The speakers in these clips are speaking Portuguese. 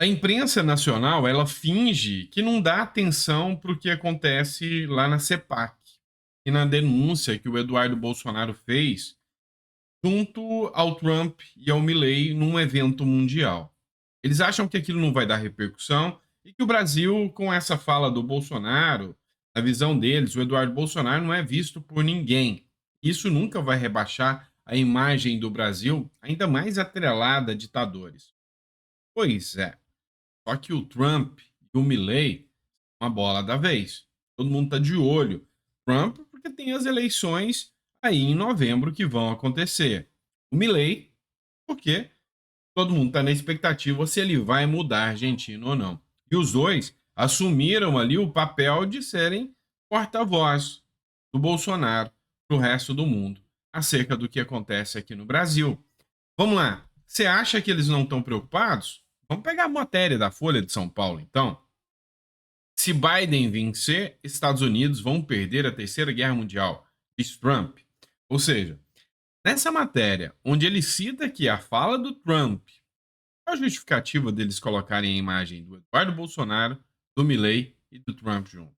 A imprensa nacional, ela finge que não dá atenção para o que acontece lá na CEPAC e na denúncia que o Eduardo Bolsonaro fez junto ao Trump e ao Milley num evento mundial. Eles acham que aquilo não vai dar repercussão e que o Brasil, com essa fala do Bolsonaro, na visão deles, o Eduardo Bolsonaro não é visto por ninguém. Isso nunca vai rebaixar a imagem do Brasil, ainda mais atrelada a ditadores. Pois é. Só que o Trump e o Milley, uma bola da vez. Todo mundo está de olho. Trump, porque tem as eleições aí em novembro que vão acontecer. O Milley, porque todo mundo está na expectativa se ele vai mudar a Argentina ou não. E os dois assumiram ali o papel de serem porta-voz do Bolsonaro para o resto do mundo acerca do que acontece aqui no Brasil. Vamos lá. Você acha que eles não estão preocupados? Vamos pegar a matéria da Folha de São Paulo, então. Se Biden vencer, Estados Unidos vão perder a Terceira Guerra Mundial, diz Trump. Ou seja, nessa matéria, onde ele cita que a fala do Trump, qual a justificativa deles colocarem a imagem do Eduardo Bolsonaro, do Milley e do Trump junto?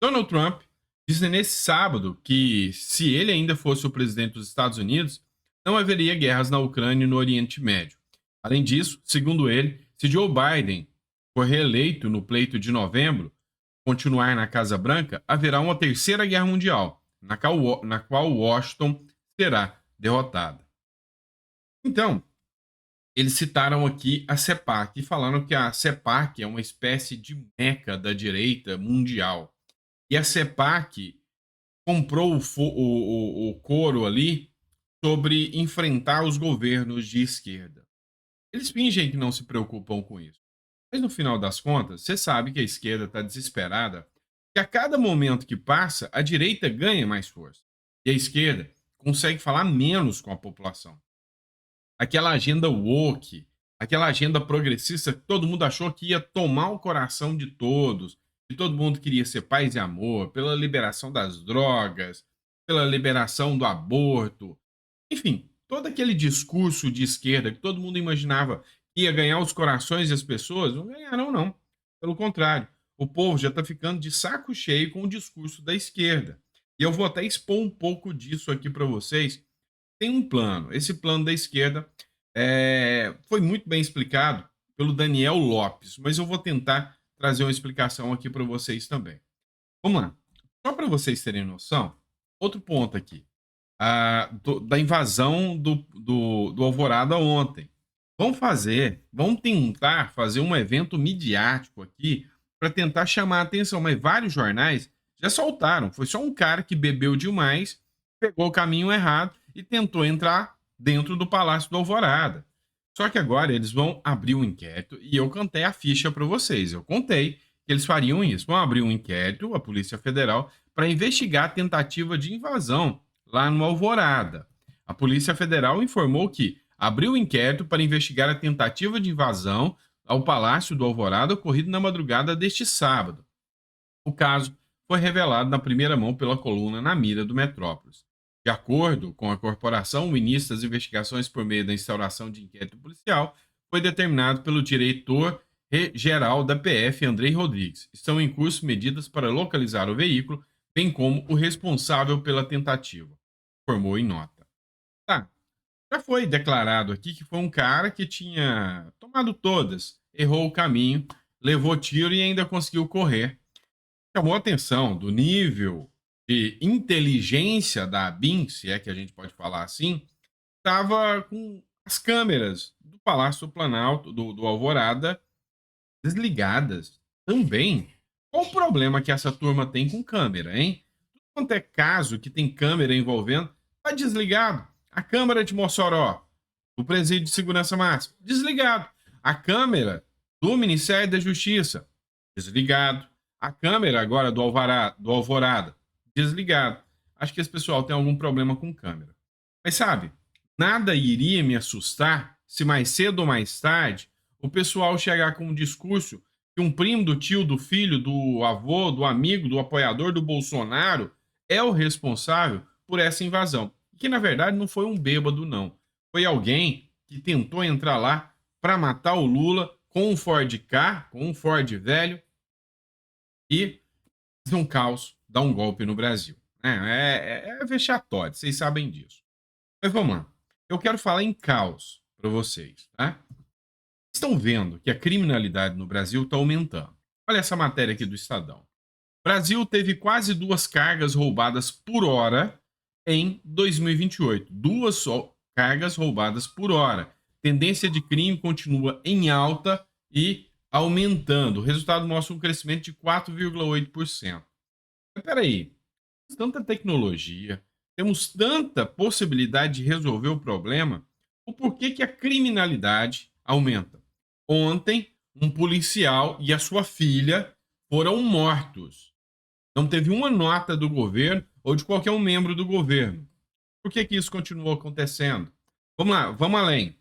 Donald Trump disse nesse sábado que, se ele ainda fosse o presidente dos Estados Unidos, não haveria guerras na Ucrânia e no Oriente Médio. Além disso, segundo ele, se Joe Biden for reeleito no pleito de novembro, continuar na Casa Branca, haverá uma terceira guerra mundial, na qual Washington será derrotada. Então, eles citaram aqui a CEPAC e falaram que a CEPAC é uma espécie de meca da direita mundial. E a CEPAC comprou o coro ali sobre enfrentar os governos de esquerda. Eles fingem que não se preocupam com isso. Mas no final das contas, você sabe que a esquerda está desesperada, que a cada momento que passa, a direita ganha mais força. E a esquerda consegue falar menos com a população. Aquela agenda woke, aquela agenda progressista que todo mundo achou que ia tomar o coração de todos, que todo mundo queria ser paz e amor, pela liberação das drogas, pela liberação do aborto, enfim, todo aquele discurso de esquerda que todo mundo imaginava que ia ganhar os corações das pessoas, não ganharam, não. Pelo contrário, o povo já está ficando de saco cheio com o discurso da esquerda. E eu vou até expor um pouco disso aqui para vocês. Tem um plano. Esse plano da esquerda foi muito bem explicado pelo Daniel Lopes, mas eu vou tentar trazer uma explicação aqui para vocês também. Vamos lá. Só para vocês terem noção, outro ponto aqui da invasão do Alvorada ontem. Vamos tentar fazer um evento midiático aqui para tentar chamar a atenção, mas vários jornais já soltaram. Foi só um cara que bebeu demais, pegou o caminho errado e tentou entrar dentro do Palácio do Alvorada. Só que agora eles vão abrir um inquérito e eu cantei a ficha para vocês. Eu contei que eles fariam isso. Vão abrir um inquérito, a Polícia Federal, para investigar a tentativa de invasão lá no Alvorada. A Polícia Federal informou que abriu um inquérito para investigar a tentativa de invasão ao Palácio do Alvorada ocorrido na madrugada deste sábado. O caso foi revelado na primeira mão pela coluna Na Mira do Metrópolis. De acordo com a corporação, o início das investigações por meio da instauração de inquérito policial foi determinado pelo diretor-geral da PF, Andrei Rodrigues. Estão em curso medidas para localizar o veículo, bem como o responsável pela tentativa, informou em nota. Tá, já foi declarado aqui que foi um cara que tinha tomado todas, errou o caminho, levou tiro e ainda conseguiu correr. Chamou a atenção do nível de inteligência da ABIN, se é que a gente pode falar assim, estava com as câmeras do Palácio do Planalto, do Alvorada, desligadas também. Qual o problema que essa turma tem com câmera, hein? Tudo quanto é caso que tem câmera envolvendo, tá desligado. A câmera de Mossoró, do Presídio de Segurança Máxima, desligado. A câmera do Ministério da Justiça, desligado. A câmera agora do Alvorada, desligado. Acho que esse pessoal tem algum problema com câmera. Mas sabe, nada iria me assustar se mais cedo ou mais tarde o pessoal chegar com um discurso que um primo do tio, do filho, do avô, do amigo, do apoiador do Bolsonaro é o responsável por essa invasão. E que na verdade não foi um bêbado, não. Foi alguém que tentou entrar lá para matar o Lula com um Ford Ka, com um Ford velho, e fazer um caos, dar um golpe no Brasil. É vexatório, vocês sabem disso. Mas vamos lá. Eu quero falar em caos para vocês, tá? Estão vendo que a criminalidade no Brasil está aumentando. Olha essa matéria aqui do Estadão. Brasil teve quase 2 cargas roubadas por hora em 2028. Cargas roubadas por hora. Tendência de crime continua em alta e aumentando. O resultado mostra um crescimento de 4,8%. Mas peraí, tanta tecnologia, temos tanta possibilidade de resolver o problema, o porquê que a criminalidade aumenta? Ontem, um policial e a sua filha foram mortos. Não teve uma nota do governo ou de qualquer um membro do governo. Por que que isso continuou acontecendo? Vamos lá, vamos além.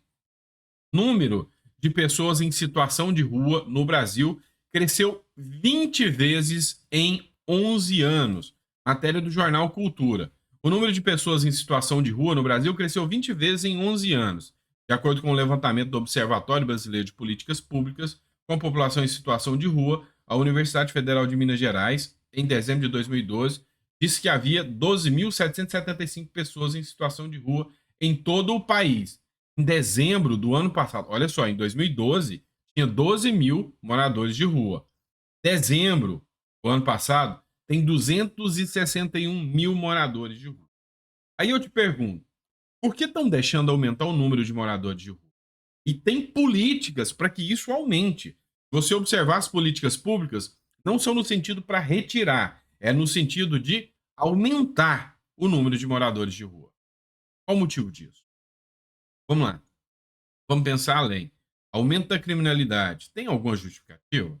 Número de pessoas em situação de rua no Brasil cresceu 20 vezes em 11 anos. Matéria do jornal Cultura. O número de pessoas em situação de rua no Brasil cresceu 20 vezes em 11 anos. De acordo com o levantamento do Observatório Brasileiro de Políticas Públicas, com a população em situação de rua, a Universidade Federal de Minas Gerais, em dezembro de 2012, disse que havia 12.775 pessoas em situação de rua em todo o país. Em dezembro do ano passado, olha só, em 2012, tinha 12 mil moradores de rua. Dezembro do ano passado, tem 261 mil moradores de rua. Aí eu te pergunto, por que estão deixando aumentar o número de moradores de rua? E tem políticas para que isso aumente. Você observar as políticas públicas, não são no sentido para retirar, é no sentido de aumentar o número de moradores de rua. Qual o motivo disso? Vamos lá. Vamos pensar além. Aumento da criminalidade. Tem alguma justificativa?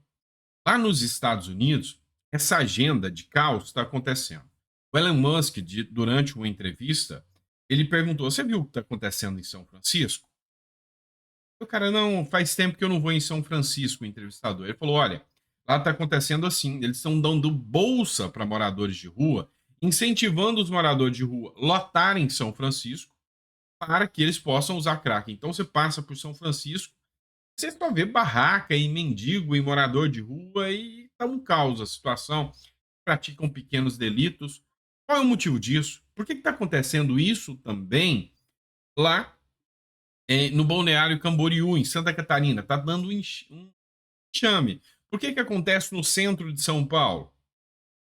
Lá nos Estados Unidos, essa agenda de caos está acontecendo. O Elon Musk, durante uma entrevista, ele perguntou: Você viu o que está acontecendo em São Francisco? O cara, não, faz tempo que eu não vou em São Francisco, o entrevistador. Ele falou: Olha, lá está acontecendo assim. Eles estão dando bolsa para moradores de rua, incentivando os moradores de rua lotarem São Francisco para que eles possam usar crack. Então você passa por São Francisco, você só vê barraca e mendigo e morador de rua e tá um caos a situação. Praticam pequenos delitos. Qual é o motivo disso? Por que está acontecendo isso também lá no Balneário Camboriú, em Santa Catarina? Está dando um enxame. Por que acontece no centro de São Paulo?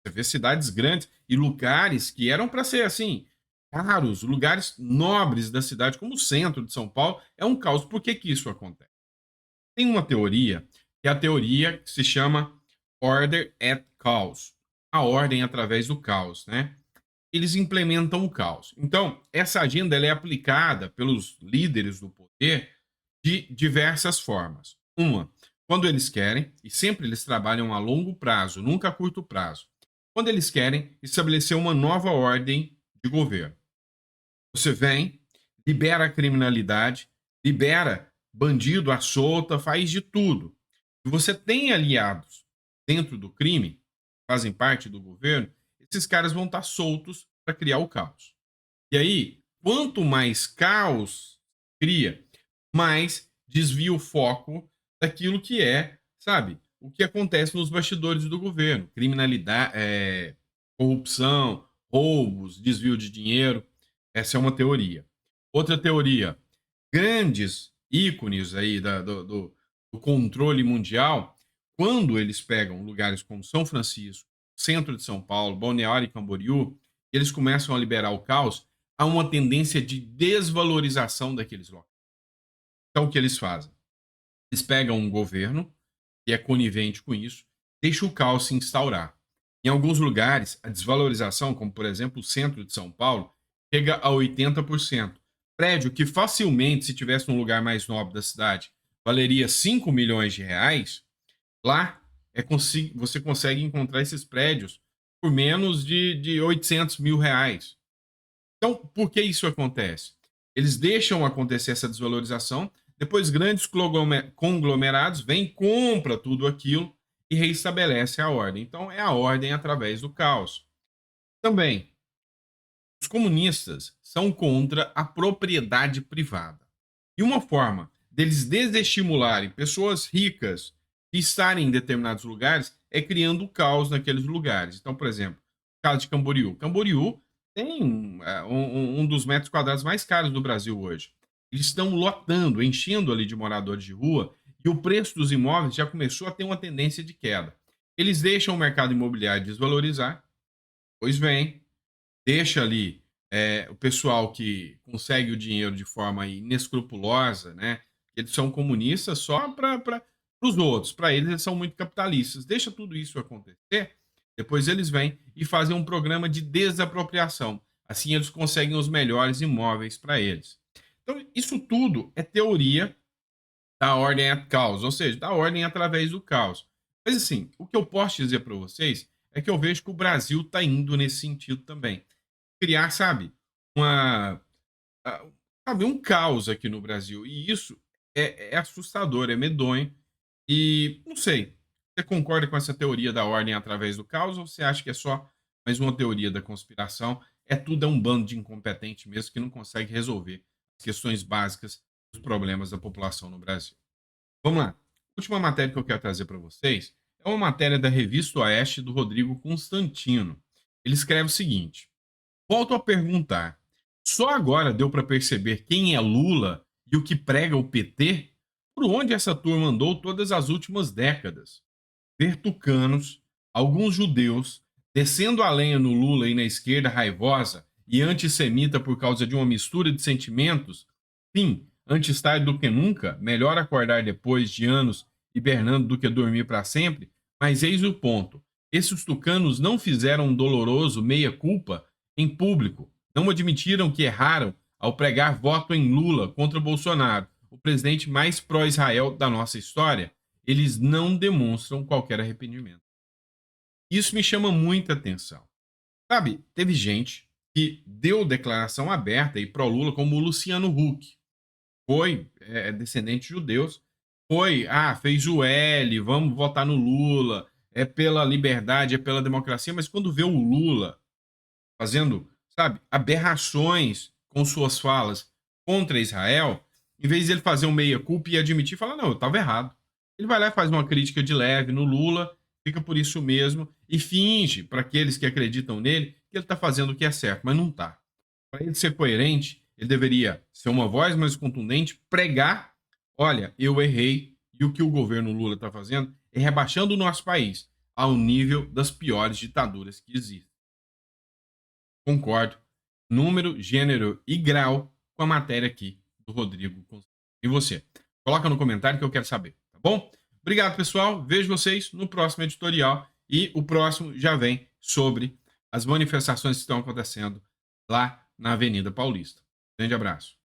Você vê cidades grandes e lugares que eram para ser assim, caros, lugares nobres da cidade, como o centro de São Paulo, é um caos. Por que que isso acontece? Tem uma teoria, que é a teoria que se chama Order at Chaos, a ordem através do caos, né? Eles implementam o caos. Então, essa agenda ela é aplicada pelos líderes do poder de diversas formas. Uma, quando eles querem, e sempre eles trabalham a longo prazo, nunca a curto prazo, quando eles querem estabelecer uma nova ordem de governo. Você vem, libera a criminalidade, libera bandido à solta, faz de tudo. E você tem aliados dentro do crime, fazem parte do governo, esses caras vão estar soltos para criar o caos. E aí, quanto mais caos cria, mais desvia o foco daquilo que é, sabe, o que acontece nos bastidores do governo. Criminalidade, corrupção, roubos, desvio de dinheiro. Essa é uma teoria. Outra teoria, grandes ícones aí do controle mundial, quando eles pegam lugares como São Francisco, centro de São Paulo, Balneário e Camboriú, eles começam a liberar o caos, há uma tendência de desvalorização daqueles locais. Então, o que eles fazem? Eles pegam um governo que é conivente com isso, deixa o caos se instaurar. Em alguns lugares, a desvalorização, como por exemplo o centro de São Paulo, chega a 80%. Prédio que facilmente, se tivesse num lugar mais nobre da cidade, valeria 5 milhões de reais, lá você consegue encontrar esses prédios por menos de 800 mil reais. Então, por que isso acontece? Eles deixam acontecer essa desvalorização, depois grandes conglomerados vêm, compra tudo aquilo e reestabelece a ordem. Então, é a ordem através do caos. Também, os comunistas são contra a propriedade privada. E uma forma deles desestimularem pessoas ricas de estarem em determinados lugares é criando caos naqueles lugares. Então, por exemplo, o caso de Camboriú. Camboriú tem um dos metros quadrados mais caros do Brasil hoje. Eles estão lotando, enchendo ali de moradores de rua, e o preço dos imóveis já começou a ter uma tendência de queda. Eles deixam o mercado imobiliário desvalorizar, pois vem, deixa ali o pessoal que consegue o dinheiro de forma inescrupulosa, né? Eles são comunistas só para os outros, para eles são muito capitalistas. Deixa tudo isso acontecer, depois eles vêm e fazem um programa de desapropriação. Assim eles conseguem os melhores imóveis para eles. Então, isso tudo é teoria da ordem à caos, ou seja, da ordem através do caos. Mas assim, o que eu posso dizer para vocês é que eu vejo que o Brasil está indo nesse sentido também. Criar, sabe, uma, ah, sabe, um caos aqui no Brasil. E isso é assustador, é medonho. E não sei, você concorda com essa teoria da ordem através do caos ou você acha que é só mais uma teoria da conspiração? Tudo é um bando de incompetente mesmo que não consegue resolver as questões básicas dos problemas da população no Brasil. Vamos lá. A última matéria que eu quero trazer para vocês é uma matéria da Revista Oeste do Rodrigo Constantino. Ele escreve o seguinte: volto a perguntar, só agora deu para perceber quem é Lula e o que prega o PT? Por onde essa turma andou todas as últimas décadas? Ver tucanos, alguns judeus, descendo a lenha no Lula e na esquerda raivosa e antissemita por causa de uma mistura de sentimentos? Sim, antes tarde do que nunca, melhor acordar depois de anos hibernando do que dormir para sempre, mas eis o ponto. Esses tucanos não fizeram um doloroso meia-culpa em público, não admitiram que erraram ao pregar voto em Lula contra Bolsonaro, o presidente mais pró-Israel da nossa história. Eles não demonstram qualquer arrependimento. Isso me chama muita atenção. Sabe, teve gente que deu declaração aberta e pró-Lula, como o Luciano Huck. Foi descendente de judeus. Foi, fez o L, vamos votar no Lula, é pela liberdade, é pela democracia, mas quando vê o Lula fazendo, sabe, aberrações com suas falas contra Israel, em vez de ele fazer um meia-culpa e admitir, falar, não, eu estava errado. Ele vai lá e faz uma crítica de leve no Lula, fica por isso mesmo, e finge, para aqueles que acreditam nele, que ele está fazendo o que é certo, mas não está. Para ele ser coerente, ele deveria ser uma voz mais contundente, pregar, olha, eu errei, e o que o governo Lula está fazendo é rebaixando o nosso país ao nível das piores ditaduras que existem. Concordo. Número, gênero e grau com a matéria aqui do Rodrigo. E você? Coloca no comentário que eu quero saber, tá bom? Obrigado, pessoal. Vejo vocês no próximo editorial. E o próximo já vem sobre as manifestações que estão acontecendo lá na Avenida Paulista. Grande abraço.